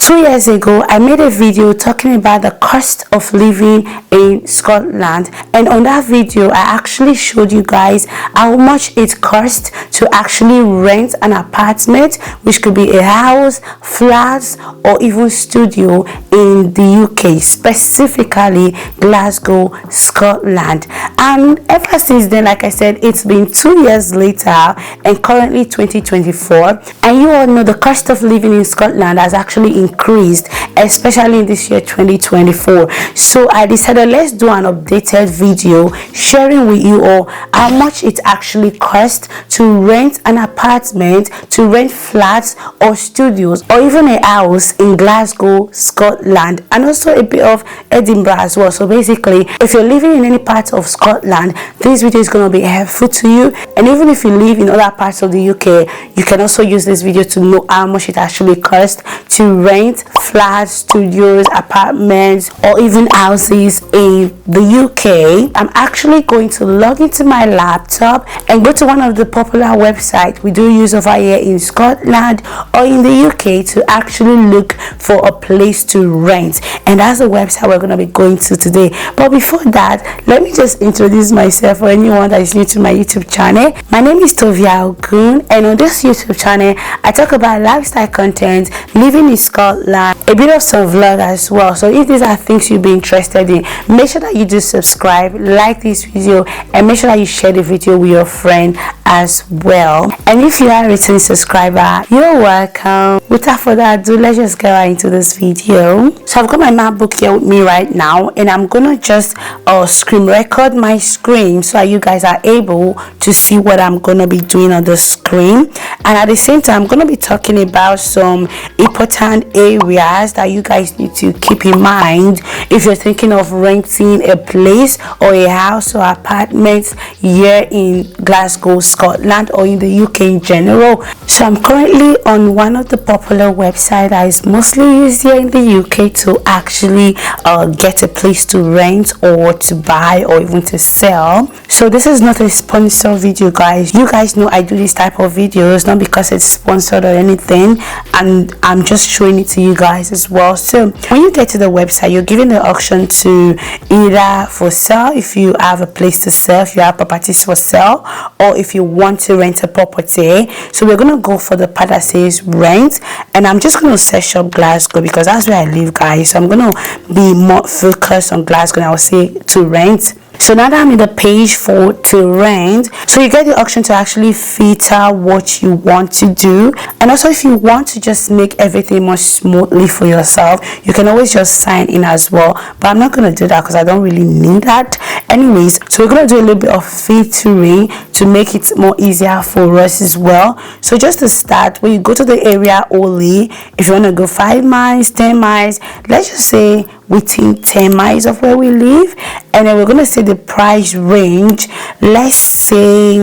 2 years ago, I made a video talking about the cost of living in Scotland, and on that video I actually showed you guys how much it costs to actually rent an apartment, which could be a house, flats, or even studio in the UK, specifically Glasgow, Scotland. And ever since then, like I said, it's been 2 years later and currently 2024, and you all know the cost of living in Scotland has actually increased, especially in this year 2024. So I decided, let's do an updated video sharing with you all how much it actually costs to rent an apartment, to rent flats or studios, or even a house in Glasgow, Scotland, and also a bit of Edinburgh as well. So basically, if you're living in any part of Scotland, this video is going to be helpful to you. And even if you live in other parts of the UK, you can also use this video to know how much it actually costs to rent flats, studios, apartments, or even houses in the UK. I'm actually going to log into my laptop and go to one of the popular websites we do use over here in Scotland or in the UK to actually look for a place to rent, and that's the website we're going to be going to today. But before that, let me just introduce myself for anyone that is new to my YouTube channel. My name is Tovia Ogun, and on this YouTube channel I talk about lifestyle content, living in Scotland, a bit of some vlog as well. So if these are things you'll be interested in, make sure that you do subscribe, like this video, and make sure that you share the video with your friend as well. And if you are a returning subscriber, you're welcome. Without further ado, let's just get right into this video. So I've got my MacBook here with me right now, and I'm gonna just screen record my screen so that you guys are able to see what I'm gonna be doing on the screen. And at the same time, I'm gonna be talking about some important areas that you guys need to keep in mind if you're thinking of renting a place or a house or apartment here in Glasgow, Scotland, or in the UK in general. So I'm currently on one of the popular websites that is mostly used here in the UK to actually get a place to rent or to buy or even to sell. So this is not a sponsored video, guys. You guys know I do this type of videos not because it's sponsored or anything, and I'm just showing it to you guys as well. So when you get to the website, you're given the option to either for sale, if you have a place to sell, if you have properties for sale, or if you want to rent a property. So we're gonna go for the part that says rent, and I'm just gonna search up Glasgow because that's where I live, guys. So I'm gonna be more focused on Glasgow, and I'll say to rent. So now that I'm in the page for to rent, so you get the option to actually filter what you want to do, and also if you want to just make everything more smoothly for yourself, you can always just sign in as well. But I'm not going to do that because I don't really need that anyways. So we're going to do a little bit of filtering to make it more easier for us as well. So just to start, when you go to the area only, if you want to go 5 miles, 10 miles, let's just say within 10 miles of where we live, and then we're going to say the price range. Let's say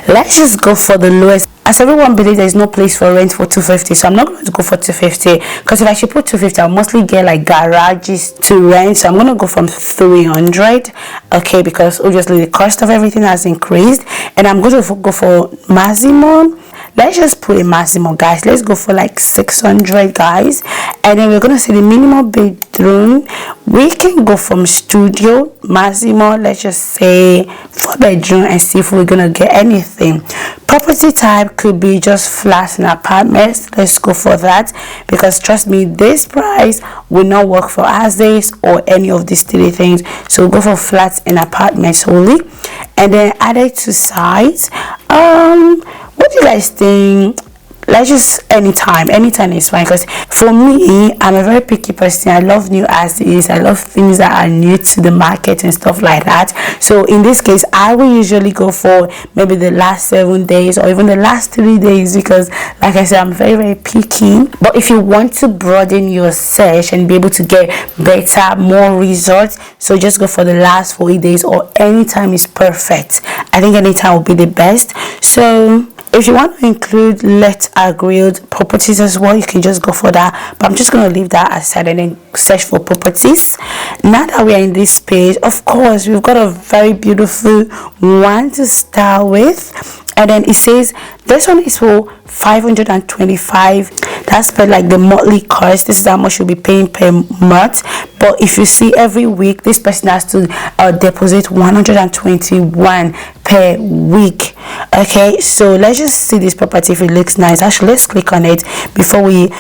let's just go for the lowest, as everyone believes there is no place for rent for 250, so I'm not going to go for 250, because if I should put 250, I'll mostly get like garages to rent. So I'm going to go from 300, okay, because obviously the cost of everything has increased. And I'm going to go for maximum. Let's just put a maximum, guys. Let's go for like 600, guys. And then we're going to see the minimum bedroom. We can go from studio maximum, let's just say 4 bedroom, and see if we're going to get anything. Property type could be just flats and apartments. Let's go for that, because trust me, this price will not work for houses or any of these 3 things. So we'll go for flats and apartments only, and then add it to sites. What do you guys think? Let's just anytime is fine, because for me, I'm a very picky person. I love new houses. I love things that are new to the market and stuff like that. So in this case, I will usually go for maybe the last 7 days or even the last 3 days, because like I said, I'm very picky. But if you want to broaden your search and be able to get better, more results, so just go for the last 40 days, or anytime is perfect. I think anytime will be the best. So if you want to include let agreed properties as well, you can just go for that. But I'm just going to leave that aside and then search for properties. Now that we are in this page, of course, we've got a very beautiful one to start with. And then it says this one is for 525. That's per like the monthly cost. This is how much you'll be paying per month. But if you see every week, this person has to deposit 121 per week. Okay, so let's just see this property if it looks nice. Actually, let's click on it before we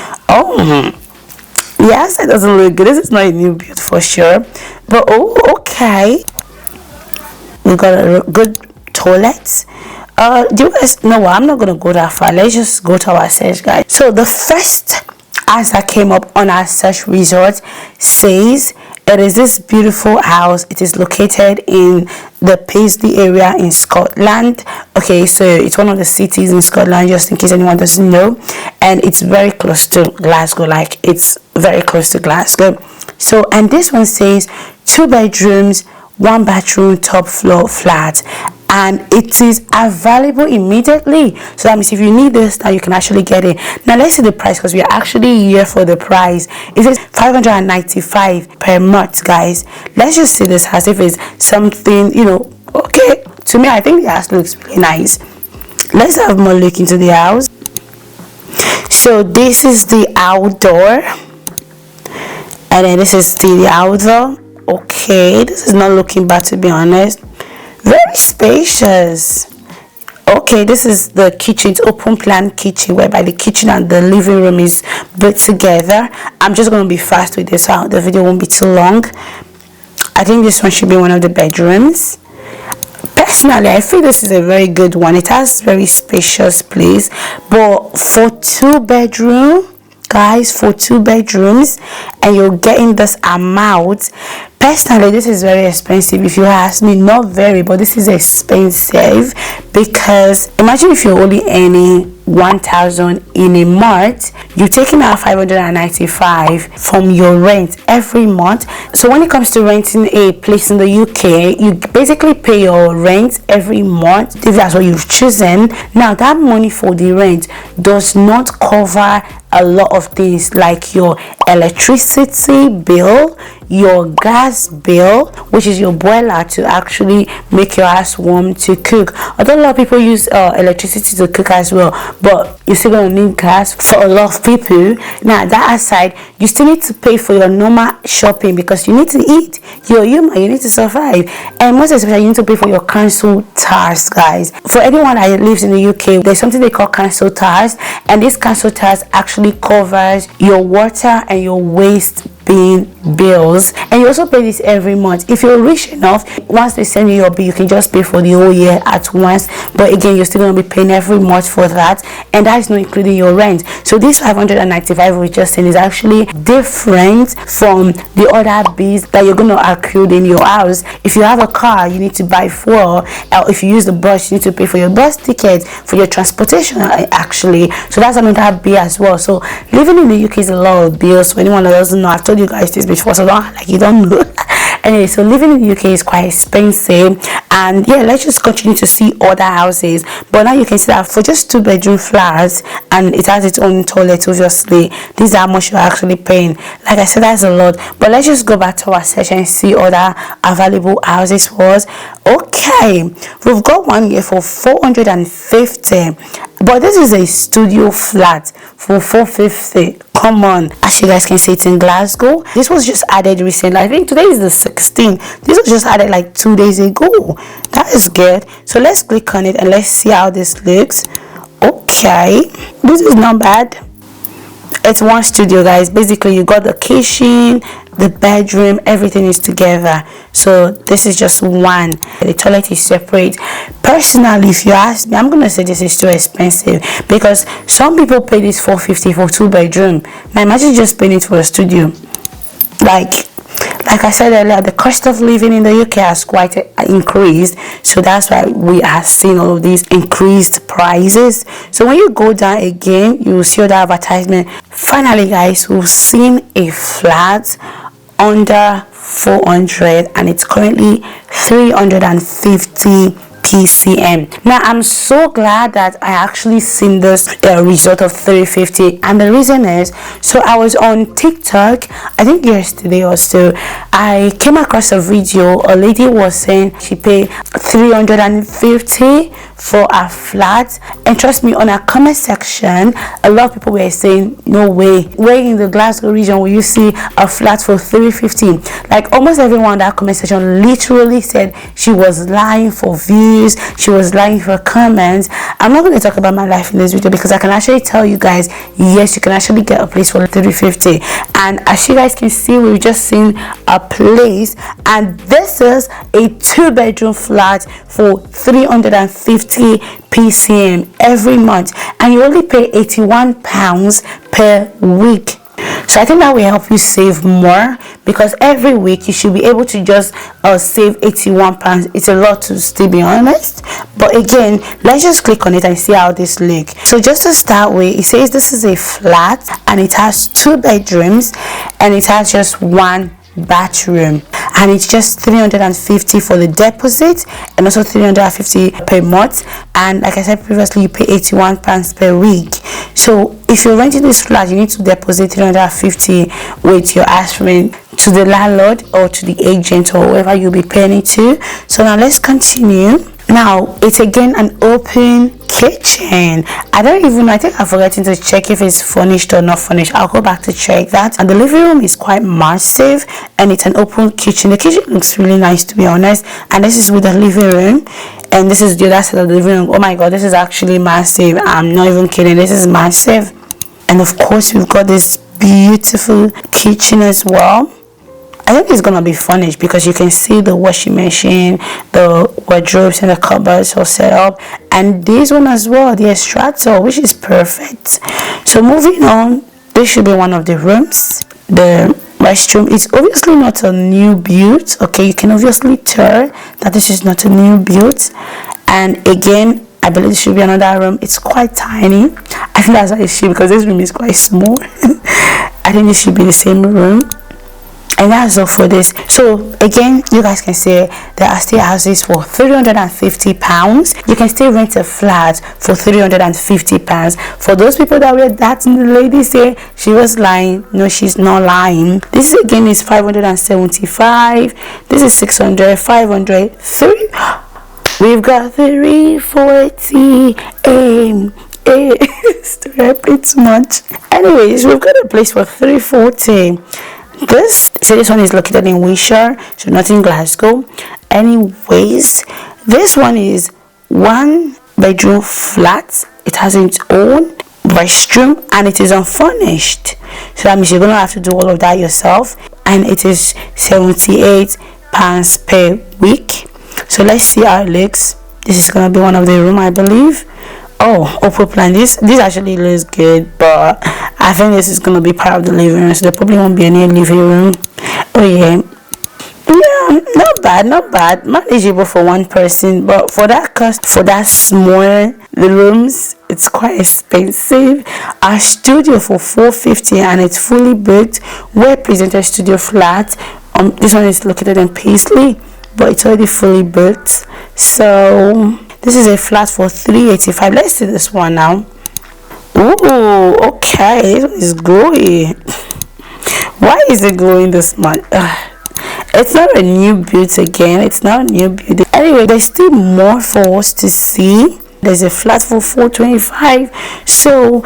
yes, it doesn't look good. This is not a new build for sure, but okay, we got a good toilet. Do you guys know what? I'm not gonna go that far. Let's just go to our search, guys. So the first answer came up on our search result says it is this beautiful house. It is located in the Paisley area in Scotland. Okay, so it's one of the cities in Scotland, just in case anyone doesn't know, and it's very close to Glasgow. Like, it's very close to Glasgow. So, and this one says 2 bedrooms, 1 bathroom, top floor flat, and it is available immediately. So that means if you need this now, you can actually get it. Now let's see the price, because we are actually here for the price. It says 595 per month, guys. Let's just see this house if it's something, you know. Okay, to me I think the house looks really nice. Let's have more look into the house. So this is the outdoor, and then this is the outdoor. Okay, this is not looking bad, to be honest. Very spacious. Okay, this is the kitchen. It's open plan kitchen, whereby the kitchen and the living room is put together. I'm just going to be fast with this, so the video won't be too long. I think this one should be one of the bedrooms. Personally, I feel this is a very good one. It has very spacious place, but for 2 bedroom, guys, for 2 bedrooms, and you're getting this amount, personally this is very expensive. If you ask me, not very, but this is expensive, because imagine if you're only earning 1,000 in a month, you're taking out 595 from your rent every month. So when it comes to renting a place in the UK, you basically pay your rent every month if that's what you've chosen. Now that money for the rent does not cover a lot of things like your electricity bill, your gas bill, which is your boiler to actually make your house warm to cook. Although a lot of people use electricity to cook as well, but you're still going to need gas for a lot of people. Now that aside, you still need to pay for your normal shopping, because you need to eat. You're human, you need to survive, and most especially you need to pay for your council tax, guys. For anyone that lives in the UK, there's something they call council tax, and this council tax actually covers your water and your waste bin bills, and you also pay this every month. If you're rich enough, once they send you your bill, you can just pay for the whole year at once, but again, you're still going to be paying every month for that, and that is not including your rent. So this 595 we just seen is actually different from the other bills that you're going to accrue in your house. If you have a car, you need to buy fuel, or if you use the bus, you need to pay for your bus ticket, for your transportation actually. So that's another bill as well. So living in the UK is a lot of bills. For anyone that doesn't know, I've told you guys this before, so don't like you don't know. Anyway, so living in the UK is quite expensive, and yeah, let's just continue to see other houses. But now you can see that for just 2 bedroom flats, and it has its own toilet, obviously, this is how much you're actually paying. Like I said, that's a lot, but let's just go back to our section and see other available houses for us. Okay, we've got one here for 450, but this is a studio flat for 450. Come on, as you guys can see, it's in Glasgow. This was just added recently. I think today is the 16th. This was just added like 2 days ago. That is good. So let's click on it and let's see how this looks. Okay, this is not bad. It's one studio, guys. Basically, you got the kitchen, the bedroom, everything is together. So this is just one. The toilet is separate. Personally, if you ask me, I'm gonna say this is too expensive, because some people pay this 450 for 2 bedroom. Now imagine just paying it for a studio. Like I said earlier, the cost of living in the UK has quite increased, so that's why we are seeing all of these increased prices. So when you go down again, you will see other advertisement. Finally, guys, we've seen a flat under 400, and it's currently 350 PCM. Now I'm so glad that I actually seen this result of 350, and the reason is, so I was on TikTok, I think yesterday or so, I came across a video. A lady was saying she paid 350 for a flat, and trust me, on a comment section a lot of people were saying, no way, where in the Glasgow region will you see a flat for 350? Like almost everyone in that comment section literally said she was lying for views, she was lying for comments. I'm not going to talk about my life in this video because I can actually tell you guys, yes, you can actually get a place for 350. And as you guys can see, we've just seen a place, and this is a 2-bedroom flat for 350 PCM every month, and you only pay £81 per week. So I think that will help you save more, because every week you should be able to just save £81. It's a lot, to still be honest, but again, let's just click on it and see how this looks. So just to start with, it says this is a flat and it has 2 bedrooms and it has just 1 bathroom, and it's just 350 for the deposit and also 350 per month. And like I said previously, you pay £81 per week. So if you're renting this flat, you need to deposit 350 with your aspirin to the landlord or to the agent or whoever you'll be paying it to. So now let's continue. Now it's again an open kitchen. I don't even know, I think I've forgotten to check if it's furnished or not furnished. I'll go back to check that. And the living room is quite massive, and it's an open kitchen. The kitchen looks really nice, to be honest. And this is with the living room, and this is the other side of the living room. Oh my god, this is actually massive. I'm not even kidding, this is massive. And of course we've got this beautiful kitchen as well. I think it's gonna be furnished because you can see the washing machine, the wardrobes and the cupboards all set up, and this one as well, the extractor, which is perfect. So moving on, this should be one of the rooms. The restroom is obviously not a new build. Okay, you can obviously tell that this is not a new build. And again, I believe this should be another room. It's quite tiny. I think that's how it should, because this room is quite small. I think this should be the same room. And that's all for this. So again, you guys can say there are still houses for £350. You can still rent a flat for £350. For those people that were doubting the lady say she was lying, no, she's not lying. This again is 575. This is 600, 500, 3. We've got 340. Still play too much. Anyways, we've got a place for 340. This one is located in Wiltshire, so not in Glasgow. Anyways, this one is 1-bedroom flat. It has its own restroom and it is unfurnished, so that means you're gonna have to do all of that yourself, and it is £78 per week. So let's see how it looks. This is gonna be one of the room, I believe. Oh, open plan. This actually looks good, but I think this is gonna be part of the living room, so there probably won't be any living room. Oh yeah, not bad, manageable for one person, but for that cost, for that small the rooms, it's quite expensive. Our studio for £450 and it's fully booked. Well presented studio flat. This one is located in Paisley, but it's already fully booked. So this is a flat for £385. Let's see this one now. Ooh, okay, this one is glowy. Why is it glowing this much? It's not a new build again. It's not a new build. Anyway, there's still more for us to see. There's a flat for £425. So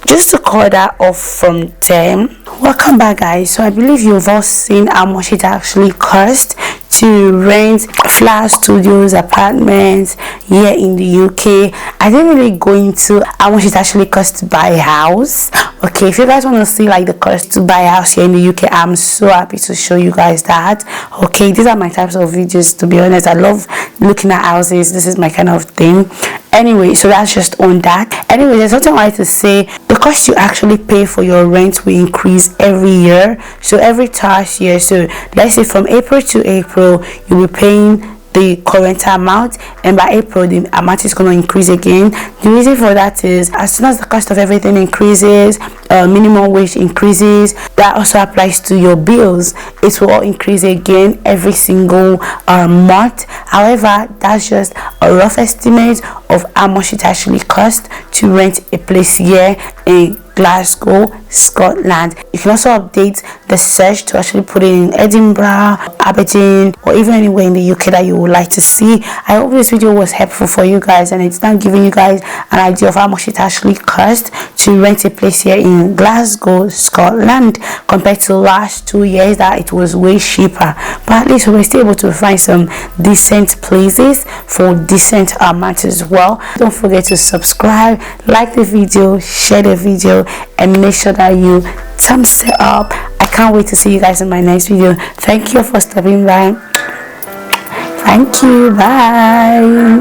just to call that off from them. Welcome back, guys. So I believe you've all seen how much it actually cost to rent flat, studios, apartments here in the UK. I didn't really go into how much it actually costs to buy a house. Okay, if you guys want to see like the cost to buy a house here in the UK, I'm so happy to show you guys that. Okay, these are my types of videos, to be honest. I love looking at houses. This is my kind of thing. Anyway, so that's just on that. Anyway, there's something I like to say. The cost you actually pay for your rent will increase every year. So every tax year, so let's say from April to April, you'll be paying the current amount, and by April the amount is going to increase again. The reason for that is as soon as the cost of everything increases, minimum wage increases, that also applies to your bills. It will all increase again every single month. However, that's just a rough estimate of how much it actually costs to rent a place here in Glasgow, Scotland. You can also update the search to actually put it in Edinburgh, Aberdeen, or even anywhere in the UK that you would like to see. I hope this video was helpful for you guys, and it's not giving you guys an idea of how much it actually costs to rent a place here in Glasgow, Scotland, compared to the last 2 years that it was way cheaper. But at least we were still able to find some decent places for decent amounts as well. Don't forget to subscribe, like the video, share the video, and make sure that you thumbs it up. I can't wait to see you guys in my next video. Thank you for stopping by. Thank you. Bye.